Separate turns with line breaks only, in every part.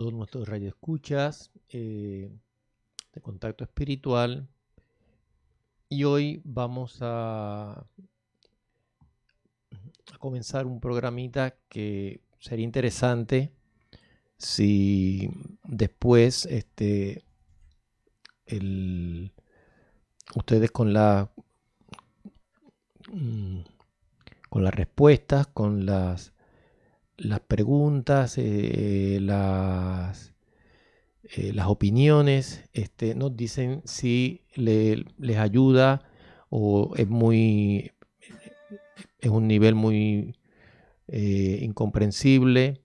todos nuestros radioescuchas de Contacto Espiritual. Y hoy vamos a comenzar un programita que sería interesante si después ustedes con con las respuestas, con las preguntas, las opiniones, nos dicen si les ayuda o es un nivel muy incomprensible.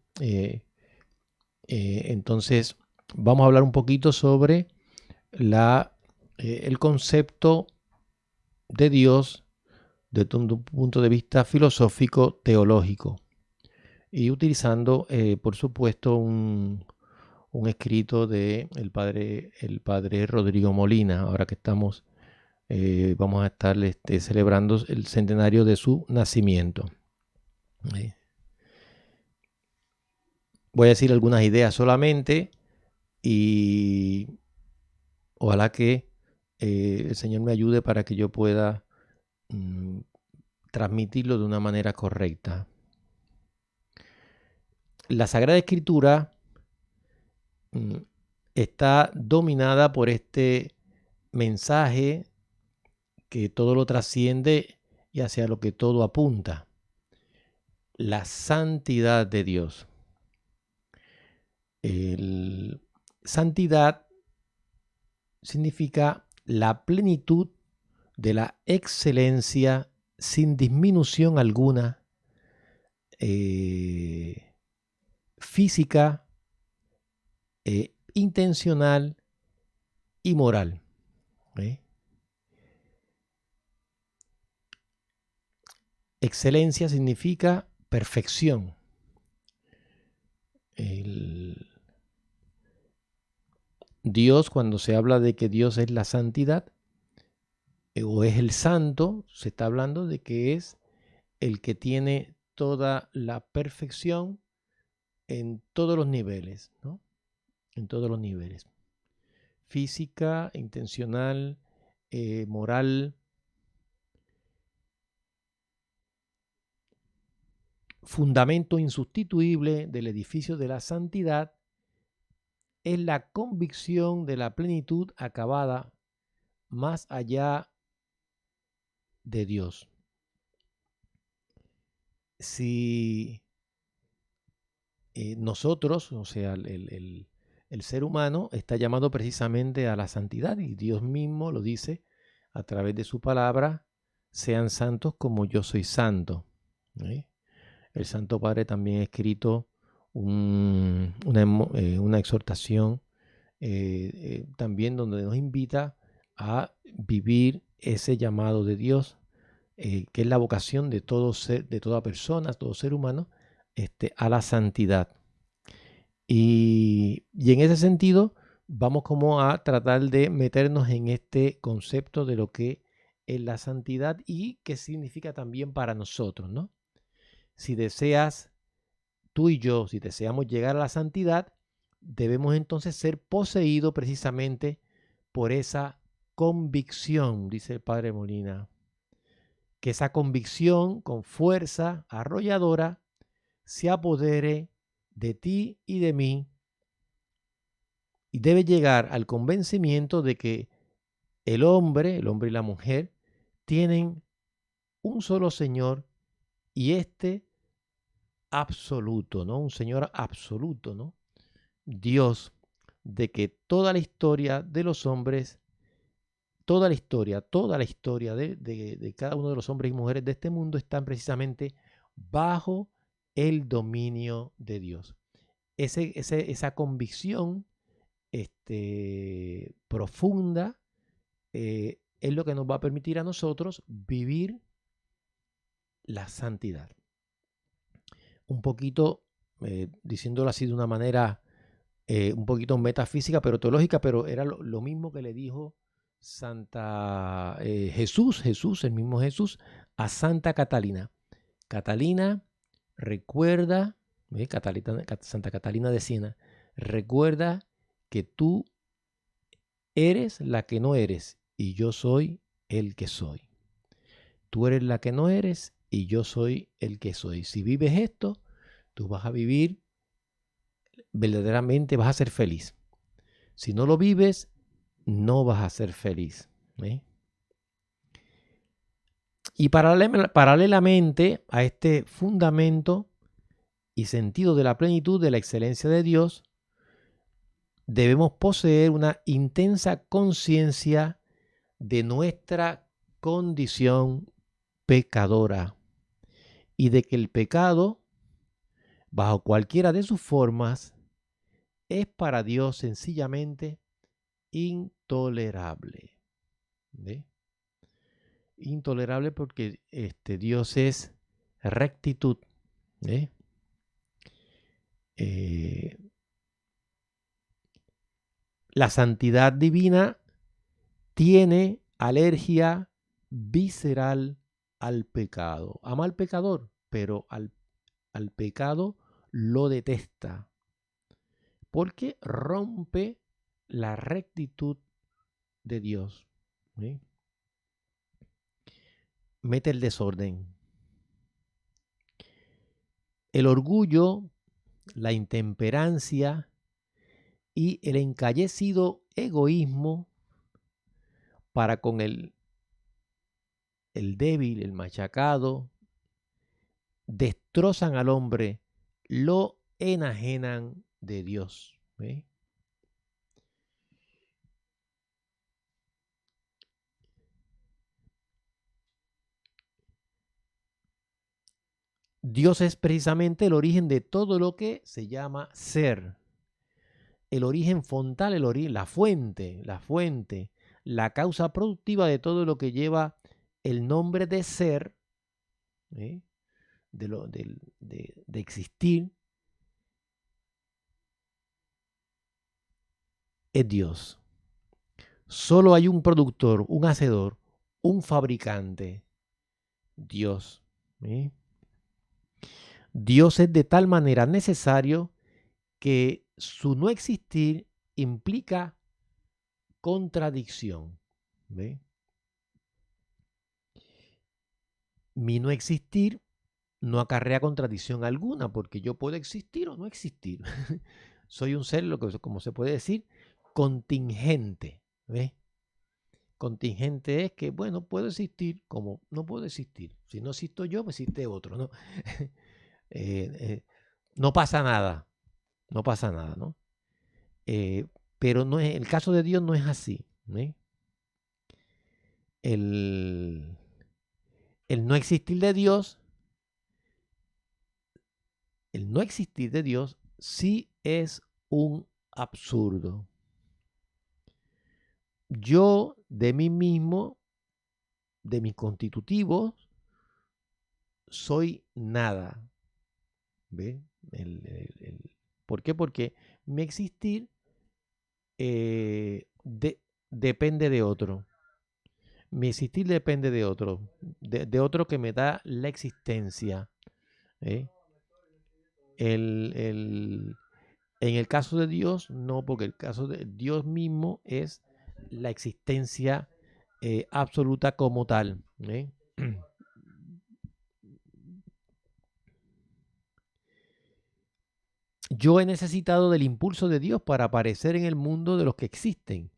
Entonces, vamos a hablar un poquito sobre el concepto de Dios desde un punto de vista filosófico teológico y utilizando, por supuesto, un escrito de el padre Rodrigo Molina, ahora que vamos a estar celebrando el centenario de su nacimiento. Voy a decir algunas ideas solamente y ojalá que el Señor me ayude para que yo pueda transmitirlo de una manera correcta. La Sagrada Escritura está dominada por este mensaje que todo lo trasciende y hacia lo que todo apunta: la santidad de Dios. Santidad significa la plenitud de la excelencia sin disminución alguna, física, intencional y moral. Excelencia significa perfección. Dios, cuando se habla de que Dios es la santidad o es el santo, se está hablando de que es el que tiene toda la perfección en todos los niveles, ¿no? En todos los niveles. Física, intencional, moral. Fundamento insustituible del edificio de la santidad es la convicción de la plenitud acabada más allá de Dios. Si nosotros, o sea, el ser humano está llamado precisamente a la santidad, y Dios mismo lo dice a través de su palabra: sean santos como yo soy santo. El Santo Padre también ha escrito una exhortación también donde nos invita a vivir ese llamado de Dios, que es la vocación de todo ser, de toda persona, todo ser humano, a la santidad. Y en ese sentido vamos como a tratar de meternos en este concepto de lo que es la santidad y qué significa también para nosotros, ¿no? Si deseas, tú y yo, si deseamos llegar a la santidad, debemos entonces ser poseídos precisamente por esa convicción, dice el padre Molina, que esa convicción con fuerza arrolladora se apodere de ti y de mí, y debe llegar al convencimiento de que el hombre y la mujer tienen un solo Señor, y absoluto, ¿no? Un Señor absoluto, ¿no? Dios, de que toda la historia de los hombres, toda la historia de cada uno de los hombres y mujeres de este mundo están precisamente bajo el dominio de Dios. Esa convicción profunda es lo que nos va a permitir a nosotros vivir la santidad. Un poquito, diciéndolo así de una manera un poquito metafísica, pero teológica, pero era lo mismo que le dijo Jesús, el mismo Jesús, a Santa Catalina. Catalina, recuerda, Santa Catalina de Siena, Recuerda que tú eres la que no eres y yo soy el que soy. Tú eres la que no eres y yo soy el que soy. Si vives esto, tú vas a vivir verdaderamente, vas a ser feliz. Si no lo vives, no vas a ser feliz. ¿Eh? Y paralelamente a este fundamento y sentido de la plenitud de la excelencia de Dios, debemos poseer una intensa conciencia de nuestra condición pecadora y de que el pecado, bajo cualquiera de sus formas, es para Dios sencillamente intolerable. ¿Ve? Intolerable porque Dios es rectitud. ¿Eh? La santidad divina tiene alergia visceral al pecado. Ama al pecador, pero al pecado lo detesta porque rompe la rectitud de Dios. ¿Sí? Mete el desorden. El orgullo, la intemperancia y el encallecido egoísmo para con el débil, el machacado, destrozan al hombre, lo enajenan de Dios. ¿Ve? Dios es precisamente el origen de todo lo que se llama ser. El origen fontal, la fuente, la causa productiva de todo lo que lleva el nombre de ser, ¿eh? de existir, es Dios. Solo hay un productor, un hacedor, un fabricante, Dios. ¿Eh? Dios es de tal manera necesario que su no existir implica contradicción. ¿Ve? Mi no existir no acarrea contradicción alguna, porque yo puedo existir o no existir. Soy un ser, como se puede decir, contingente. ¿Ves? Contingente es que, bueno, puedo existir como no puedo existir. Si no existo yo, pues existe otro, ¿no? No pasa nada, no pasa nada, ¿no? Pero no es, el caso de Dios no es así. ¿Eh? El, el no existir de Dios, el no existir de Dios sí es un absurdo. Yo de mí mismo, de mis constitutivos, soy nada. ¿Ve? ¿Por qué? Porque mi existir depende de otro. Mi existir depende de otro, de otro que me da la existencia. ¿Eh? En el caso de Dios, no, porque el caso de Dios mismo es la existencia absoluta como tal. ¿Eh? Yo he necesitado del impulso de Dios para aparecer en el mundo de los que existen.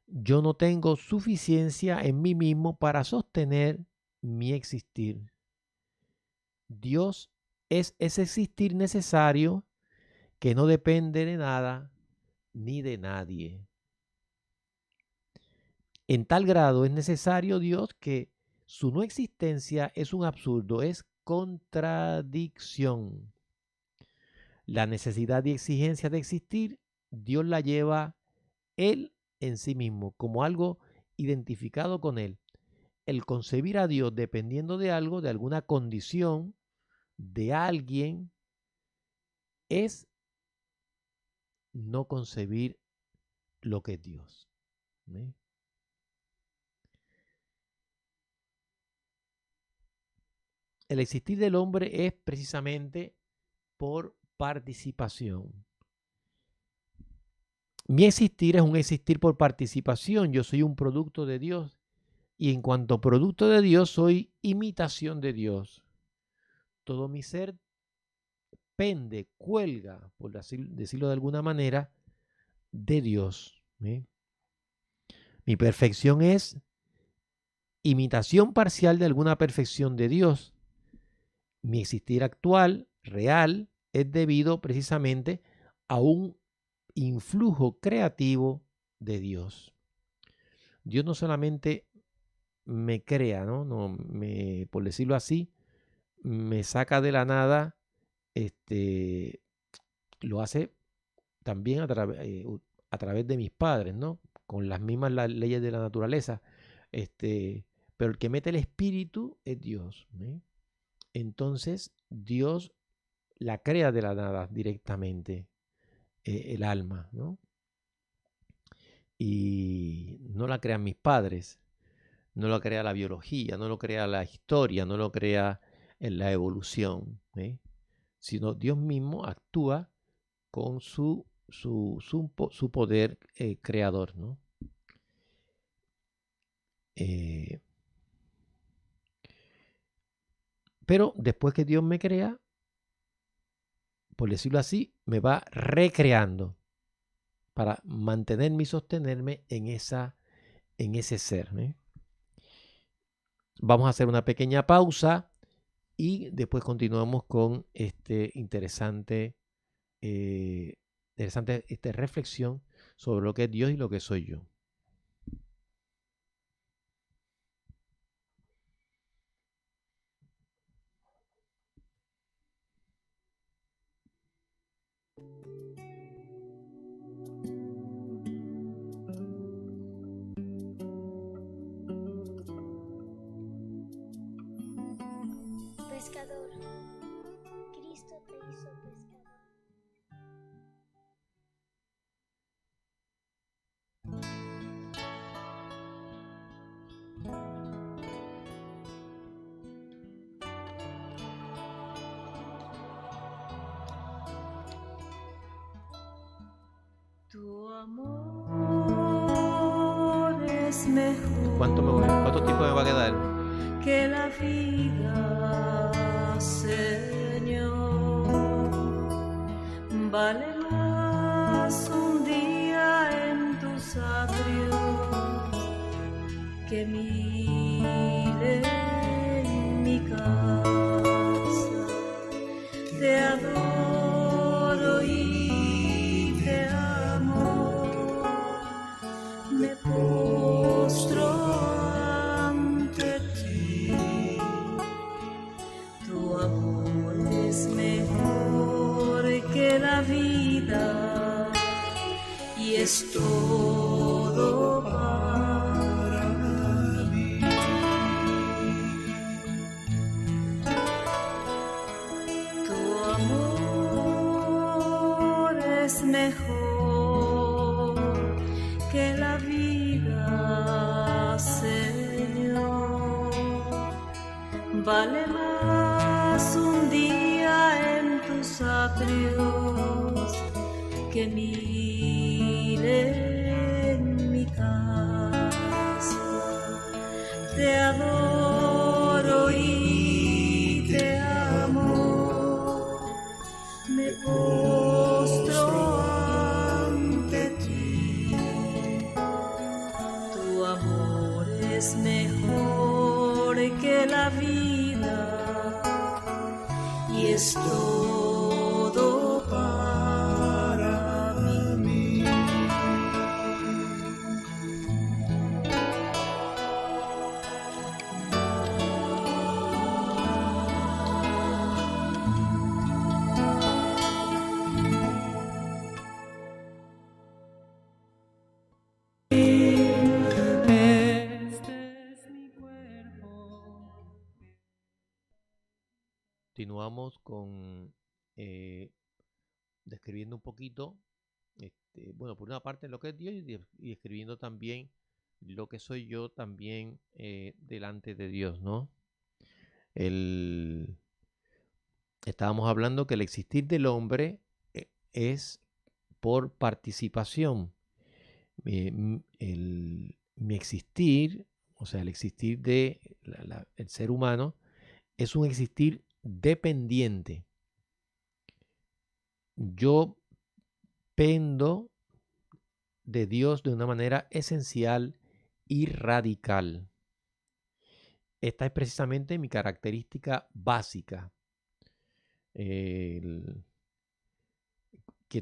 Yo no tengo suficiencia en mí mismo para sostener mi existir. Dios es ese existir necesario que no depende de nada ni de nadie. En tal grado es necesario Dios que su no existencia es un absurdo, es contradicción. La necesidad y exigencia de existir, Dios la lleva Él en sí mismo, como algo identificado con Él. El concebir a Dios dependiendo de algo, de alguna condición, de alguien, es no concebir lo que es Dios. ¿Eh? El existir del hombre es precisamente por participación. Mi existir es un existir por participación. Yo soy un producto de Dios y en cuanto producto de Dios soy imitación de Dios. Todo mi ser pende, cuelga, por decirlo de alguna manera, de Dios. ¿Sí? Mi perfección es imitación parcial de alguna perfección de Dios. Mi existir actual, real, es debido precisamente a un influjo creativo de Dios. Dios no solamente me crea, ¿no? Por decirlo así, me saca de la nada, lo hace también a través de mis padres, ¿no? Con las mismas leyes de la naturaleza. Pero el que mete el espíritu es Dios. ¿Eh? Entonces, Dios la crea de la nada directamente, el alma, ¿no? Y no la crean mis padres, no lo crea la biología, no lo crea la historia, no lo crea en la evolución, ¿eh? Sino Dios mismo actúa con su poder creador, ¿no? Pero después que Dios me crea, por decirlo así, me va recreando para mantenerme y sostenerme en ese ser, ¿eh? Vamos a hacer una pequeña pausa y después continuamos con interesante reflexión sobre lo que es Dios y lo que soy yo.
Pescador, Cristo te hizo pescador.
Tu amor es mejor.
¿Cuánto tiempo me va a quedar?
Que la vida, Señor, vale más un día en tus atrios que miles en mi casa. Te adoro y te amo, me postro ante ti. Tu amor es mejor que la vida y es todo para mí. Tu amor es mejor que la vida, Señor. Vale más un día en tus atrios que mil en mi casa. Te adoro y te amo, me postro ante ti. Tu amor es mejor que la vida y es todo para mí.
Continuamos con describiendo un poquito, bueno, por una parte lo que es Dios y escribiendo también lo que soy yo también delante de Dios, ¿no? Estábamos hablando que el existir del hombre es por participación. mi existir, o sea, el existir de el ser humano, es un existir dependiente. Yo pendo de Dios de una manera esencial y radical. Esta es precisamente mi característica básica. Que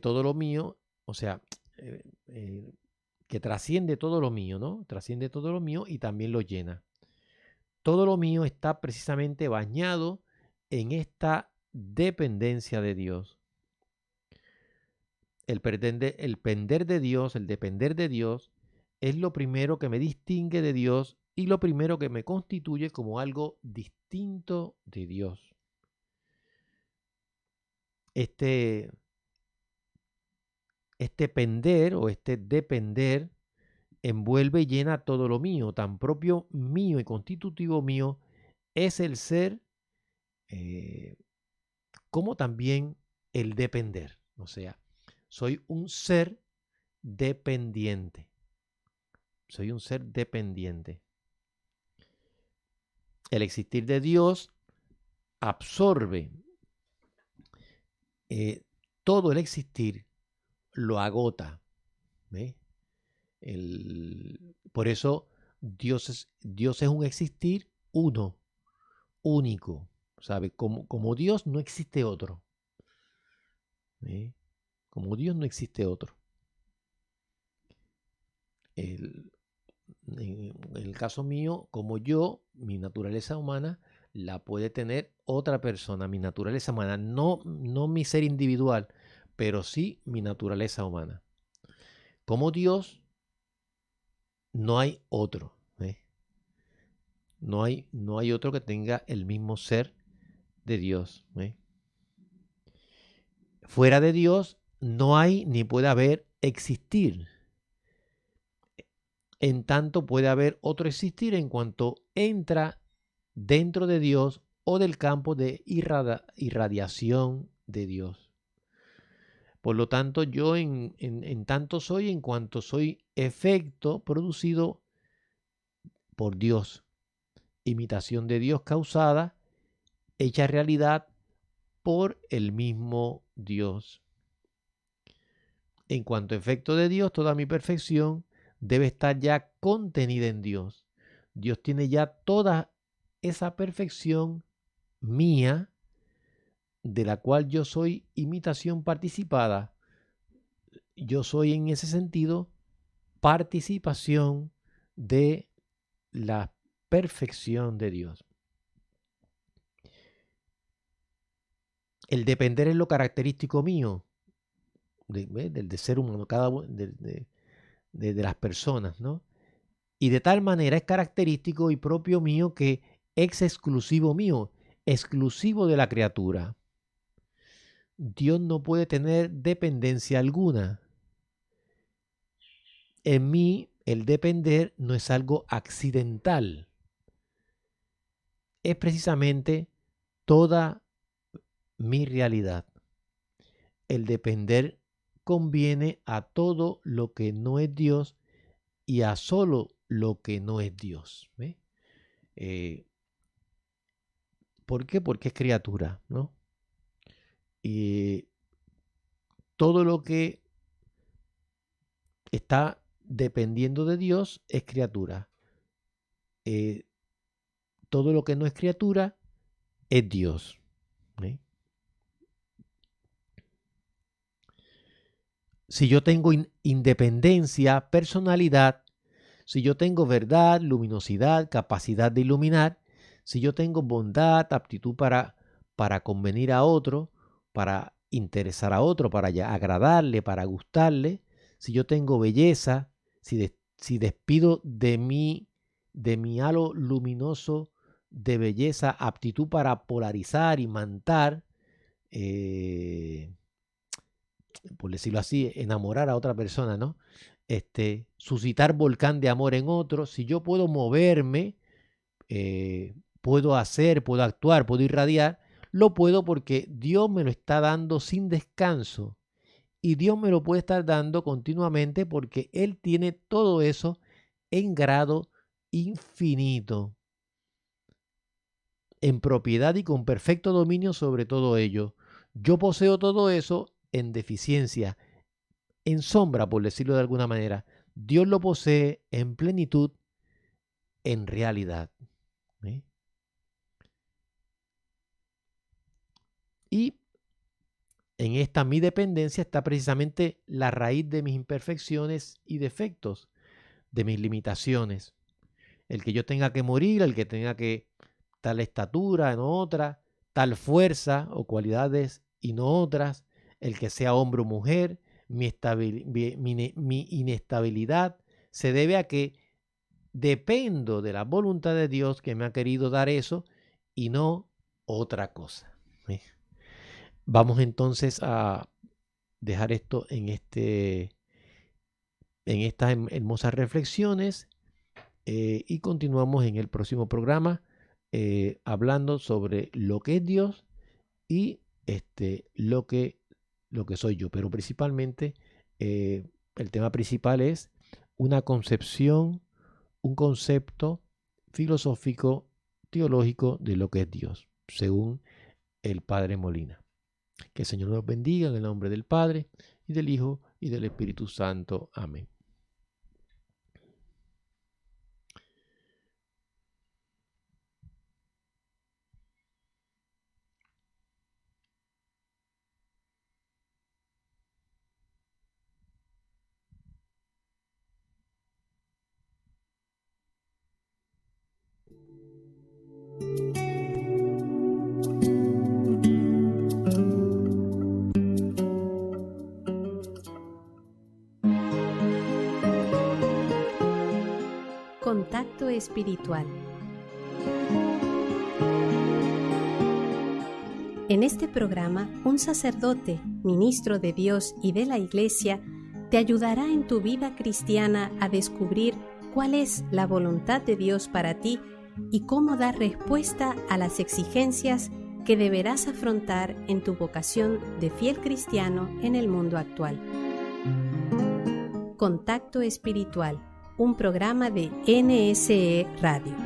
todo lo mío, o sea, que trasciende todo lo mío, ¿no? Trasciende todo lo mío y también lo llena. Todo lo mío está precisamente bañado en esta dependencia de Dios. El depender de Dios es lo primero que me distingue de Dios y lo primero que me constituye como algo distinto de Dios. Este pender o este depender envuelve y llena todo lo mío. Tan propio mío y constitutivo mío es el ser, como también el depender. O sea, soy un ser dependiente. Soy un ser dependiente. El existir de Dios absorbe todo el existir, lo agota. ¿Ves? Por eso Dios es un existir uno, único. ¿Sabe? Como Dios no existe otro. Como Dios no existe otro. En el caso mío, como yo, mi naturaleza humana la puede tener otra persona. Mi naturaleza humana, no mi ser individual, pero sí mi naturaleza humana. Como Dios, no hay otro. No hay otro que tenga el mismo ser de Dios. Fuera de Dios no hay ni puede haber existir. En tanto puede haber otro existir en cuanto entra dentro de Dios o del campo de irradiación de Dios. Por lo tanto, yo en tanto soy en cuanto soy efecto producido por Dios, imitación de Dios causada, hecha realidad por el mismo Dios. En cuanto a efecto de Dios, toda mi perfección debe estar ya contenida en Dios. Dios tiene ya toda esa perfección mía, de la cual yo soy imitación participada. Yo soy en ese sentido participación de la perfección de Dios. El depender es lo característico mío, del ser humano, de las personas, ¿no? Y de tal manera es característico y propio mío que es exclusivo mío, exclusivo de la criatura. Dios no puede tener dependencia alguna. En mí, el depender no es algo accidental. Es precisamente toda mi realidad. El depender conviene a todo lo que no es Dios y a solo lo que no es Dios. ¿Por qué? Porque es criatura, ¿no? Y todo lo que está dependiendo de Dios es criatura. Todo lo que no es criatura es Dios. Si yo tengo independencia, personalidad, si yo tengo verdad, luminosidad, capacidad de iluminar, si yo tengo bondad, aptitud para convenir a otro, para interesar a otro, para agradarle, para gustarle, si yo tengo belleza, si despido de mi halo luminoso de belleza, aptitud para polarizar, imantar, por decirlo así, enamorar a otra persona, ¿no? Suscitar volcán de amor en otro. Si yo puedo moverme, puedo hacer, puedo actuar, puedo irradiar, lo puedo porque Dios me lo está dando sin descanso. y Dios me lo puede estar dando continuamente porque Él tiene todo eso en grado infinito, en propiedad y con perfecto dominio sobre todo ello. Yo poseo todo eso en deficiencia, en sombra, por decirlo de alguna manera. Dios lo posee en plenitud, en realidad. ¿Sí? Y en esta mi dependencia está precisamente la raíz de mis imperfecciones y defectos, de mis limitaciones. El que yo tenga que morir, el que tenga que tal estatura, no otra, tal fuerza o cualidades y no otras, el que sea hombre o mujer, mi inestabilidad, se debe a que dependo de la voluntad de Dios que me ha querido dar eso y no otra cosa. ¿Sí? Vamos entonces a dejar esto en estas hermosas reflexiones y continuamos en el próximo programa hablando sobre lo que es Dios y lo que soy yo, pero principalmente el tema principal es una concepción, un concepto filosófico, teológico de lo que es Dios, según el Padre Molina. Que el Señor nos bendiga en el nombre del Padre, y del Hijo, y del Espíritu Santo. Amén.
Contacto espiritual. En este programa, un sacerdote, ministro de Dios y de la Iglesia, te ayudará en tu vida cristiana a descubrir cuál es la voluntad de Dios para ti y cómo dar respuesta a las exigencias que deberás afrontar en tu vocación de fiel cristiano en el mundo actual. Contacto espiritual, un programa de NSE Radio.